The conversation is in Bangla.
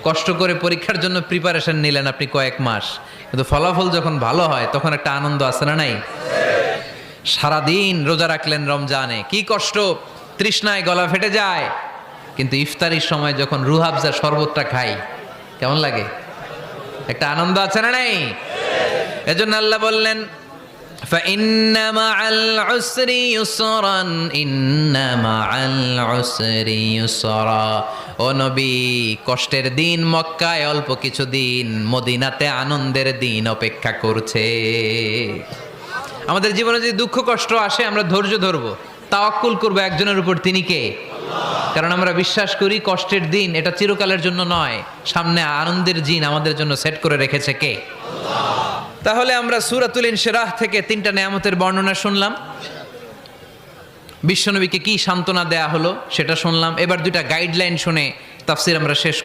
কষ্ট করে পরীক্ষার জন্য প্রিপারেশন নিলেন আপনি কয়েক মাস, কিন্তু ফলাফল যখন ভালো হয় তখন একটা আনন্দ আছে না নাই? সারাদিন রোজা রাখলেন রমজানে, কি কষ্ট, তৃষ্ণায় গলা ফেটে যায়, কিন্তু ইফতারির সময় যখন রুহাবজা শরবতটা খাই কেমন লাগে? একটা আনন্দ আছে না নাই? এজন্য আল্লাহ বললেন فإن مع العسر يسرا إن مع العسر يسرا। ও নবী, কষ্টের দিন মক্কায় অল্প কিছু দিন, মদিনাতে আনন্দের দিন অপেক্ষা করছে। আমাদের জীবনে যদি দুঃখ কষ্ট আসে আমরা ধৈর্য ধরবো, তাওয়াক্কুল করবো একজনের উপর, তিনি কে? কারণ আমরা বিশ্বাস করি কষ্টের দিন এটা চিরকালের জন্য নয়, সামনে আনন্দের দিন আমাদের জন্য সেট করে রেখেছে কে? তাহলে আমরা সূরাতুল ইনশিরাহ থেকে 3টা নেয়ামতের বর্ণনা শুনলাম, বিশ্বনবীকে কি সান্ত্বনা দেয়া হলো সেটা শুনলাম। এবার 2টা গাইডলাইন শুনে তাফসীর আমরা শেষ